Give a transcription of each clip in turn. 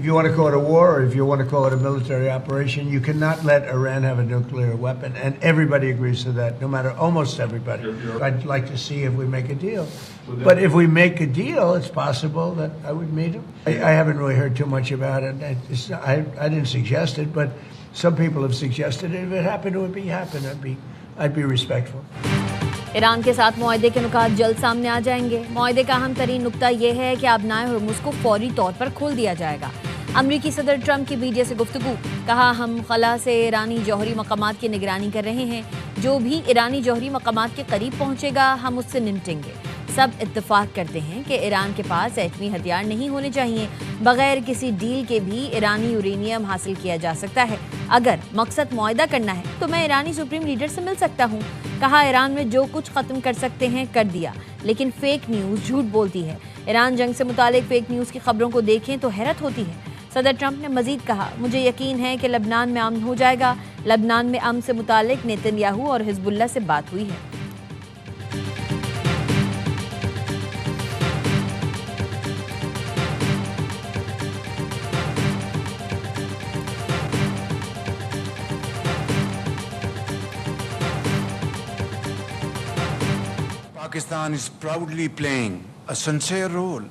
you want to call it a war or if you want to call it a military operation, you cannot let Iran have a nuclear weapon. And everybody agrees to that, no matter, almost everybody. I'd like to see if we make a deal. But if we make a deal, it's possible that I would meet him. I haven't really heard too much about it. I didn't suggest it, but some people have suggested it. If it happened, it would be happen. I'd be respectful. Iran के साथ मुआहदे के नुकात जल्द सामने आ जाएंगे। मुआहदे का अहम तरीन नुक्ता यह है कि आबनाए हुर्मुज़ को फौरी तौर पर खोल दिया जाएगा। अमरीकी सदर ट्रंप की मीडिया से गुफ्तगू, कहा हम खला से ईरानी जौहरी मकामात की निगरानी कर रहे हैं। जो भी ईरानी जौहरी मकामात के करीब पहुंचेगा हम उससे निपटेंगे। सब इत्तेफाक करते हैं कि ईरान के पास एटमी हथियार नहीं होने चाहिए। बगैर किसी डील के भी ईरानी यूरेनियम हासिल किया जा सकता है। अगर मकसद मुआहदा करना है तो मैं ईरानी सुप्रीम लीडर से मिल सकता हूँ। कहा ईरान में जो कुछ ख़त्म कर सकते हैं कर दिया, लेकिन फेक न्यूज़ झूठ बोलती है। ईरान जंग से मुतालिक फेक न्यूज़ की खबरों को देखें तो हैरत होती है। सदर ट्रंप ने मजीद कहा, मुझे यकीन है कि लबनान में अमन हो जाएगा। लबनान में अमन से मुतालिक नेतन्याहू और हिजबुल्लाह से बात हुई है। Pakistan is proudly playing a sincere role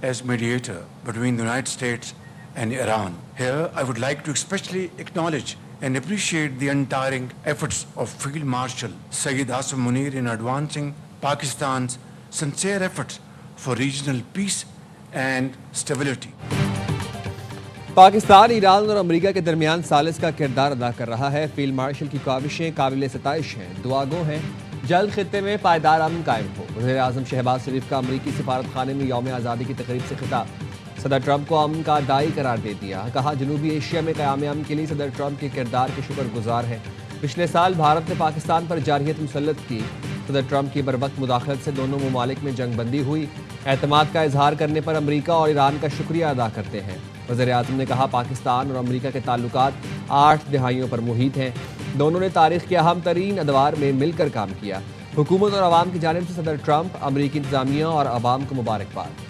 as mediator between the United States and Iran. Here, I would like to especially acknowledge and appreciate the untiring efforts of Field Marshal Sayyid Asim Munir in advancing Pakistan's sincere efforts for regional peace and stability. Pakistan, Iran और America के दरमियान सालिस का किरदार अदा कर रहा है। Field marshal की काविशें काबिल सताइश हैं, दुआगो हैं। जल्द खित्ते में पायदार अमन कायम हो। वज़ीर आज़म शहबाज शरीफ का अमरीकी सफारत खाने में यौम आज़ादी की तकरीब से खिताब। सदर ट्रंप को अमन का दाई करार दे दिया। कहा जनूबी एशिया में क़याम अमन के लिए सदर ट्रंप के किरदार के शुक्रगुजार हैं। पिछले साल भारत ने पाकिस्तान पर जारहियत मुसल्लत की। सदर ट्रंप की बरवक्त मुदाखलत से दोनों ममालिक में जंग बंदी हुई। एतमाद का इजहार करने पर अमरीका और ईरान का शुक्रिया अदा करते हैं। वज़ीर आज़म ने कहा पाकिस्तान और अमरीका के ताल्लुकात 8 दिहाइयों पर मुहित हैं। दोनों ने तारीख़ के अहम तरीन अदवार में मिलकर काम किया। हुकूमत और अवाम की जानिब से सदर ट्रंप, अमरीकी इंतज़ामिया और अवाम को मुबारकबाद।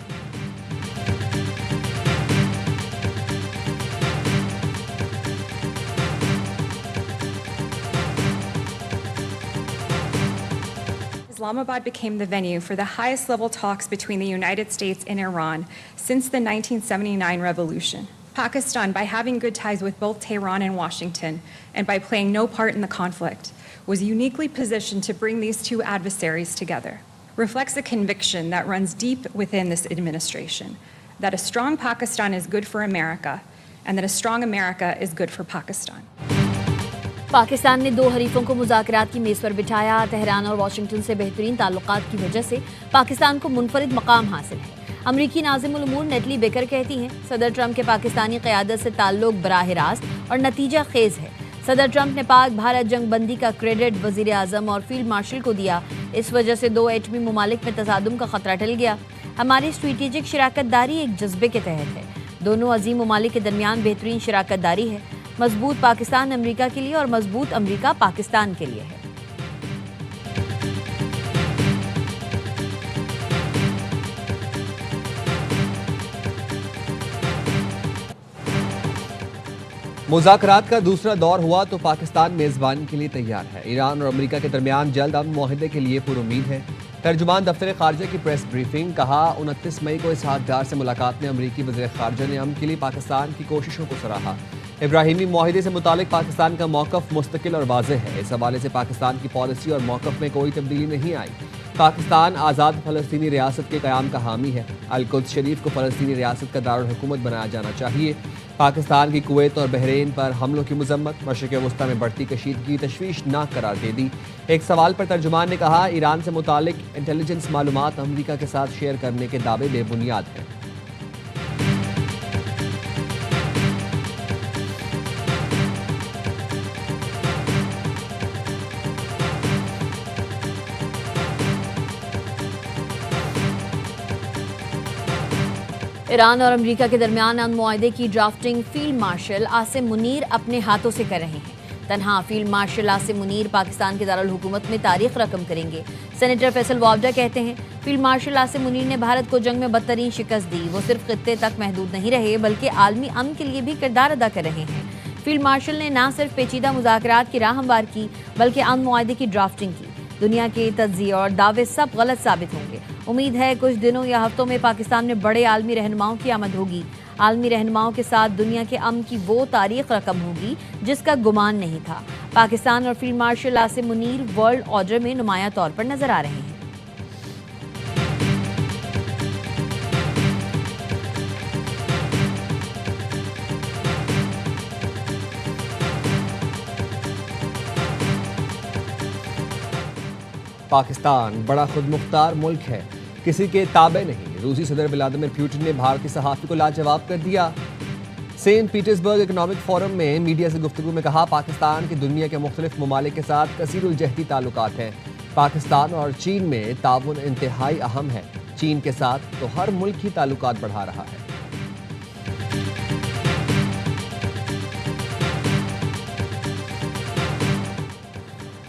Islamabad became the venue for the highest level talks between the United States and Iran since the 1979 revolution. Pakistan, by having good ties with both Tehran and Washington, and by playing no part in the conflict, was uniquely positioned to bring these two adversaries together. Reflects a conviction that runs deep within this administration, that a strong Pakistan is good for America, and that a strong America is good for Pakistan. Pakistan ने 2 हरीफों को मुज़ाकरात की मेज़ पर बिठाया। Tehran और Washington से बेहतरीन ताल्लुकात की वजह से पाकिस्तान को मुनफरिद मकाम हासिल है। अमरीकी नाज़िमुल उमूर नेटली बेकर कहती हैं, सदर ट्रंप के पाकिस्तानी क़यादत से ताल्लुक़ बराह रास्त और नतीजा खेज़ है। सदर ट्रंप ने पाक भारत जंग बंदी का क्रेडिट वज़ीर आज़म और फील्ड मार्शल को दिया। इस वजह से 2 एटमी ममालिक में तसादुम का ख़तरा टल गया। हमारी स्ट्रेटेजिक शराकत दारी एक जज्बे के तहत है। दोनों अजीम ममालिक के दरमियान बेहतरीन शराकत दारी है। मजबूत पाकिस्तान अमेरिका के लिए और मजबूत अमेरिका पाकिस्तान के लिए है। मुज़ाकरात का दूसरा दौर हुआ तो पाकिस्तान मेज़बानी के लिए तैयार है। ईरान और अमेरिका के दरमियान जल्द अमन मुआहदे के लिए पुरुमीद है। तर्जुमान दफ्तर ख़ारजा की प्रेस ब्रीफिंग, कहा 29 मई को इसहाक़ से मुलाकात में अमरीकी वज़ीर ख़ारजा ने अमन के लिए पाकिस्तान की कोशिशों को सराहा। इब्राहिमी मुआहदे से मुतालिक पाकिस्तान का मौक़िफ़ मुस्तकिल और वाज़ेह है। इस हवाले से पाकिस्तान की पॉलिसी और मौक़िफ़ में कोई तब्दीली नहीं आई। पाकिस्तान आज़ाद फ़लस्तीनी रियासत के क़याम का हामी है। अल-कुद्स शरीफ को फ़लस्तीनी रियासत का दारुल हुकूमत बनाया जाना चाहिए। पाकिस्तान की कुवैत और बहरीन पर हमलों की मज़म्मत, मशरिक़ वस्ता में बढ़ती कशीदगी तशवीशनाक करार दे दी। एक सवाल पर तर्जुमान ने कहा ईरान से मुतालिक इंटेलिजेंस मालूमात अमरीका के साथ शेयर करने के दावे बेबुनियाद हैं। ईरान और अमेरिका के दरमियान अमन मुआहदे की drafting field marshal Asim Munir अपने हाथों से कर रहे हैं। तन्हा फील्ड मार्शल आसिम मुनीर पाकिस्तान के दारुल हुकूमत में तारीख रकम करेंगे। सेनेटर फैसल वावडा कहते हैं फील्ड मार्शल आसिम मुनीर ने भारत को जंग में बदतरीन शिकस्त दी। वो सिर्फ खित्ते तक महदूद नहीं रहे बल्कि आलमी अमन के लिए भी किरदार अदा कर रहे हैं। फील्ड मार्शल ने न सिर्फ पेचीदा मुज़ाकरात की राह हमवार की बल्कि अमन मुआहदे की ड्राफ्टिंग की। दुनिया के तज्ज़िये और दावे सब गलत साबित होंगे। उम्मीद है कुछ दिनों या हफ्तों में पाकिस्तान में बड़े आलमी रहनुमाओं की आमद होगी। आलमी रहनुमाओं के साथ दुनिया के अमन की वो तारीख रकम होगी जिसका गुमान नहीं था। पाकिस्तान और field marshal Asim Munir world order में नुमाया तौर पर नजर आ रहे हैं। पाकिस्तान बड़ा खुदमुख्तार मुल्क है, किसी के ताबे नहीं। रूसी सदर व्लादिमीर पुतिन ने भारतीय सहाफ़ी को लाजवाब कर दिया। सेंट पीटर्सबर्ग इकोनॉमिक फोरम में मीडिया से गुफ्तगू में कहा, पाकिस्तान की दुनिया के मुख्तलिफ ममालिक के साथ कसीरुल जहदी ताल्लुकात हैं। पाकिस्तान और चीन में ताउन इंतहाई अहम है। चीन के साथ तो हर मुल्क ही ताल्लुकात बढ़ा रहा है।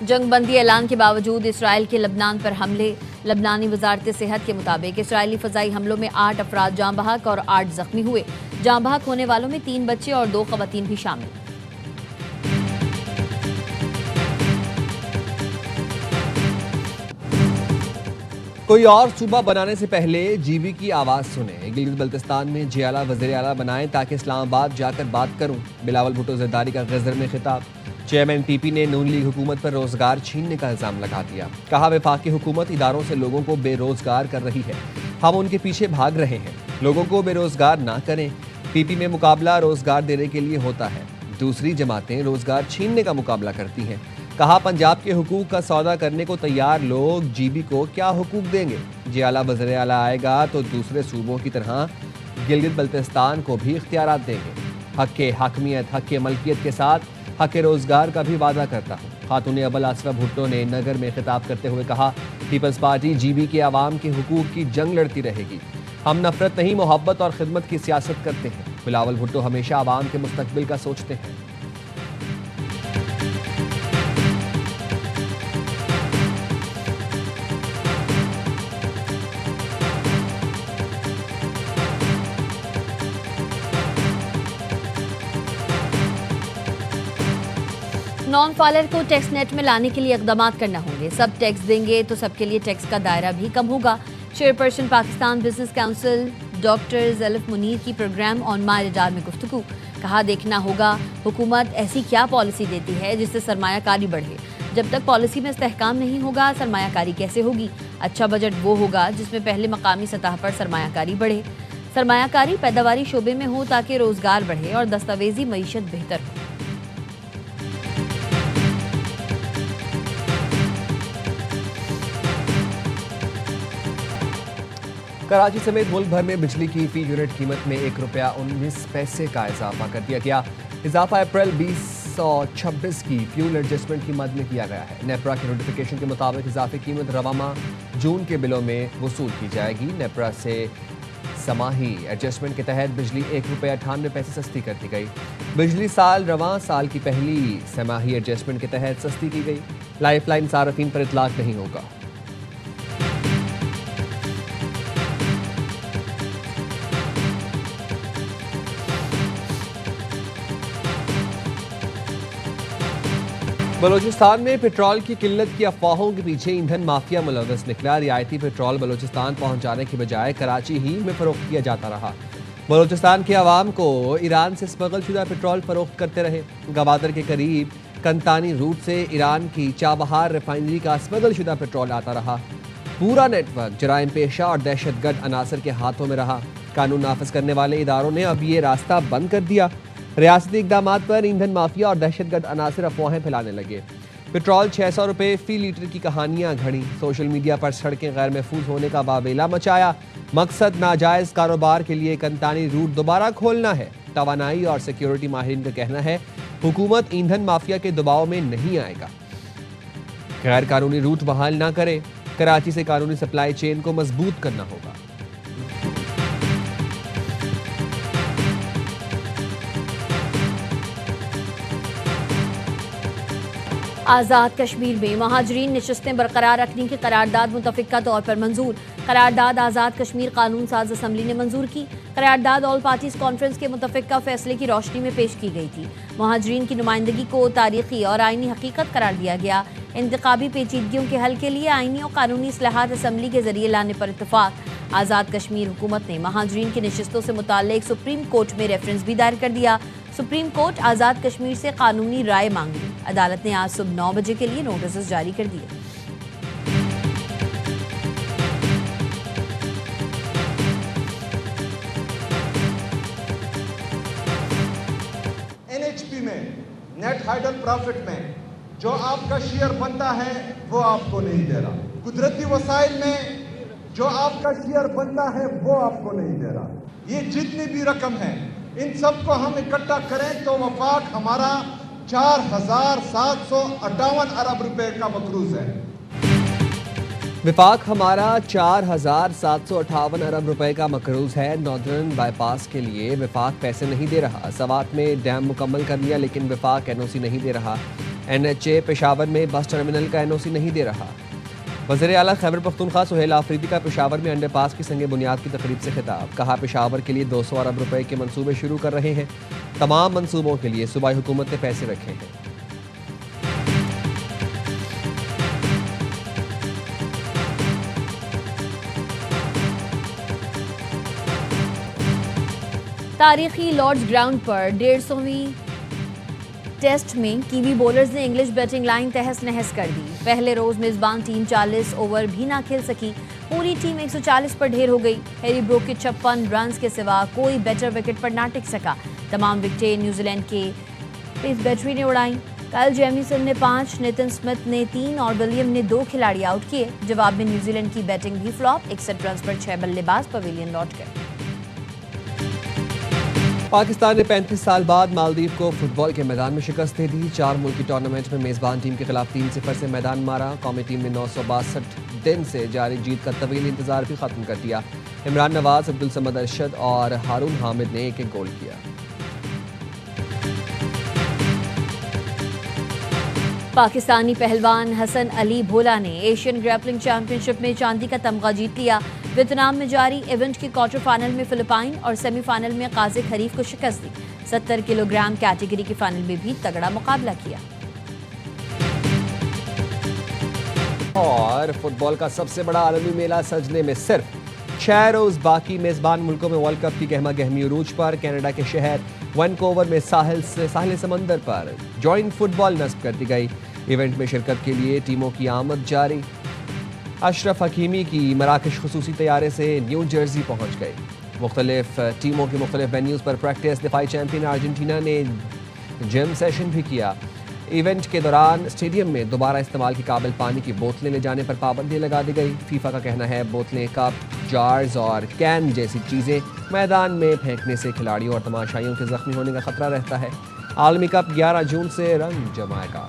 जंग बंदी ऐलान के बावजूद इसराइल के लबनान पर हमले। लबनानी वजारत सेहत के मुताबिक इसराइली फ़ज़ाई हमलों में 8 अफराद जाँ बहक और 8 जख्मी हुए। जाँ बहक होने वालों में 3 बच्चे और 2 ख़वातीन भी शामिल। कोई और सूबा बनाने से पहले जीबी की आवाज़ सुने। गिलगित बल्तिस्तान में जे आला वज़ीर आला बनाएं ताकि इस्लामाबाद जाकर बात करूं। बिलावल भुट्टो ज़रदारी का गज़र में खिताब। चेयरमैन पीपी ने नून लीग हुकूमत पर रोजगार छीनने का इल्जाम लगा दिया। कहा, वफाकी हुकूमत इदारों से लोगों को बेरोजगार कर रही है, हम उनके पीछे भाग रहे हैं। लोगों को बेरोजगार ना करें। पीपी में मुकाबला रोजगार देने के लिए होता है, दूसरी जमातें रोजगार छीनने का मुकाबला करती हैं। कहा, पंजाब के हुकूक का सौदा करने को तैयार लोग जीबी को क्या हुकूक देंगे। जे आला वज़ीर आला आएगा तो दूसरे सूबों की तरह गिलगित बल्तिस्तान को भी इख्तियारात देंगे। हक़ हाकमियत, हक़ मलकियत के साथ हक़ रोज़गार का भी वादा करता हूँ। खातून अव्वल आसिफा भुट्टो ने नगर में खिताब करते हुए कहा, पीपल्स पार्टी जीबी के आवाम के हुकूक की जंग लड़ती रहेगी। हम नफरत नहीं, मोहब्बत और खिदमत की सियासत करते हैं। बिलावल भुट्टो हमेशा आवाम के मुस्तकबिल का सोचते हैं। नॉन फाइलर को टैक्स नेट में लाने के लिए इक़दाम करना होंगे। सब टैक्स देंगे तो सबके लिए टैक्स का दायरा भी कम होगा। Chairperson Pakistan business council doctor ज़लफ मुनीर की प्रोग्राम ऑन माय रडार में गुफ्तगू। कहा, देखना होगा हुकूमत ऐसी क्या पॉलिसी देती है जिससे सरमायाकारी बढ़े। जब तक पॉलिसी में इस्तेहकाम नहीं होगा, सरमायाकारी कैसे होगी। अच्छा बजट वो होगा जिसमें पहले मकामी सतह पर सरमायाकारी बढ़े। सरमायाकारी पैदावारी शोबे में हो ताकि रोज़गार बढ़े और दस्तावेजी मईशत बेहतर हो। कराची समेत मुल्क भर में बिजली की फी यूनिट कीमत में ₹1.19 का इजाफा कर दिया गया। इजाफा अप्रैल 2026 की फ्यूल एडजस्टमेंट की मद में किया गया है। नेपरा के नोटिफिकेशन के मुताबिक इजाफी कीमत रवा माह जून के बिलों में वसूल की जाएगी। नेपरा से समाही एडजस्टमेंट के तहत बिजली ₹1.98 सस्ती कर दी गई। बिजली साल रवां साल की पहली समाही एडजस्टमेंट के तहत सस्ती की गई। लाइफलाइन सार्फिन पर इतलाक नहीं होगा। बलूचिस्तान में पेट्रोल की किल्लत की अफवाहों के पीछे ईंधन माफिया मुलव्वस निकला। रियायती पेट्रोल बलूचिस्तान पहुंचाने की बजाय कराची ही में फरोख्त किया जाता रहा। बलूचिस्तान के अवाम को ईरान से स्मगल शुदा पेट्रोल फरोख्त करते रहे। गवादर के करीब कंतानी रूट से ईरान की चाबहार रिफाइनरी का स्मगल शुदा पेट्रोल आता रहा। पूरा नेटवर्क जराइम पेशा और दहशतगर्द अनासर के हाथों में रहा। कानून नाफिज करने वाले इदारों ने अब ये रास्ता बंद कर दिया। रियासती इक़दामात पर ईंधन माफिया और दहशतगर्द अनासर अफवाहें फैलाने लगे। पेट्रोल 600 रुपये फी लीटर की कहानियां घड़ी। सोशल मीडिया पर सड़कें गैर महफूज होने का वावेला मचाया। मकसद नाजायज़ कारोबार के लिए कंतानी रूट दोबारा खोलना है। तवानाई और सिक्योरिटी माहिरीन का कहना है हुकूमत ईंधन माफिया के दबाव में नहीं आएगा। गैर कानूनी रूट बहाल ना करे। कराची से कानूनी सप्लाई चेन को मजबूत करना होगा। आज़ाद कश्मीर में महाजरीन नशस्तें बरकरार रखने की करारदाद मुतफ़िका तौर पर मंजूर। قرارداد آزاد کشمیر قانون ساز اسمبلی نے منظور کی۔ قرارداد آل پارٹیز کانفرنس کے متفقہ فیصلے کی روشنی میں پیش کی گئی تھی۔ مہاجرین کی نمائندگی کو تاریخی اور آئینی حقیقت قرار دیا گیا۔ انتخابی پیچیدگیوں کے حل کے لیے آئینی اور قانونی اصلاحات اسمبلی کے ذریعے لانے پر اتفاق۔ آزاد کشمیر حکومت نے مہاجرین کی نشستوں سے متعلق سپریم کورٹ میں ریفرنس بھی دائر کر دیا۔ سپریم کورٹ آزاد کشمیر سے قانونی رائے مانگی۔ عدالت نے آج صبح 9 بجے کے لیے نوٹسز جاری کر دیے۔ NHP میں نیٹ ہائیڈل پروفٹ میں جو آپ کا شیئر بنتا ہے وہ آپ کو نہیں دے رہا۔ قدرتی وسائل میں جو آپ کا شیئر بنتا ہے وہ آپ کو نہیں دے رہا۔ یہ جتنی بھی رقم ہے ان سب کو ہم اکٹھا کریں تو وفاق ہمارا 4,758 ارب روپے کا مقروض ہے۔ وفاق ہمارا 4,758 ارب روپے کا مقروض ہے۔ ناردرن بائی پاس کے لیے وفاق پیسے نہیں دے رہا۔ سوات میں ڈیم مکمل کر لیا لیکن وفاق NOC نہیں دے رہا۔ NHA پشاور میں بس ٹرمینل کا NOC نہیں دے رہا۔ وزیر اعلیٰ خیبر پختونخوا سہیل آفریدی کا پشاور میں انڈر پاس کی سنگ بنیاد کی تقریب سے خطاب۔ کہا پشاور کے لیے 200 ارب روپے کے منصوبے شروع کر رہے ہیں۔ تمام منصوبوں کے لیے صوبائی حکومت نے پیسے رکھے ہیں۔ تاریخی لارڈز گراؤنڈ پر 150ویں ٹیسٹ میں کیوی بولرز نے انگلش بیٹنگ لائن تہس نہس کر دی۔ پہلے روز میزبان ٹیم 40 اوور بھی نہ کھیل سکی۔ پوری ٹیم 140 پر ڈھیر ہو گئی۔ ہیری بروک کے 56 رنز کے سوا کوئی بیٹر وکٹ پر نہ ٹک سکا۔ تمام وکٹیں نیوزی لینڈ کے پیس بیٹری نے اڑائیں۔ کائل جیمیسن نے 5، نیتن سمتھ نے 3 اور ولیم نے 2 کھلاڑی آؤٹ کیے۔ جواب میں نیوزی لینڈ کی بیٹنگ بھی فلاپ۔ 61 رنز پر 6 بلے باز پویلین لوٹ گئے۔ پاکستان نے 35 سال بعد مالدیو کو فٹ بال کے میدان میں شکست دے دی۔ 4 ملکی ٹورنامنٹ میں میزبان ٹیم کے خلاف 3-0 سے میدان مارا۔ قومی ٹیم نے 962 دن سے جاری جیت کا طویل انتظار بھی ختم کر دیا۔ عمران نواز، عبدالصمد ارشد اور ہارون حامد نے 1-1 گول کیا۔ پاکستانی پہلوان حسن علی بھولا نے ایشین گریپلنگ چیمپئن شپ میں چاندی کا تمغہ جیت لیا۔ ویتنام میں جاری ایونٹ کے کوارٹر فائنل میں فلپائن اور سیمی فائنل میں قازق حریف کو شکست دی۔ 70 کلو گرام کیٹیگری کے فائنل میں بھی تگڑا مقابلہ کیا۔ اور فٹ بال کا سب سے بڑا عالمی میلہ سجنے میں صرف 6 روز باقی۔ میزبان ملکوں میں ورلڈ کپ کی گہما گہمی عروج پر۔ کینیڈا کے شہر وینکوور میں ساحل سمندر پر جوائنٹ فٹ بال نصب کر دی گئی۔ ایونٹ میں شرکت کے لیے ٹیموں کی آمد جاری۔ اشرف حکیمی کی مراکش خصوصی طیارے سے نیو جرسی پہنچ گئی۔ مختلف ٹیموں کے مختلف وینیوز پر پریکٹس۔ دفاعی چیمپئن ارجنٹینا نے جم سیشن بھی کیا۔ ایونٹ کے دوران اسٹیڈیم میں دوبارہ استعمال کے قابل پانی کی بوتلیں لے جانے پر پابندی لگا دی گئی۔ فیفا کا کہنا ہے بوتلیں، کپ، جارز اور کین جیسی چیزیں میدان میں پھینکنے سے کھلاڑیوں اور تماشائیوں کے زخمی ہونے کا خطرہ رہتا ہے۔ عالمی کپ 11 جون سے رنگ جمائے گا۔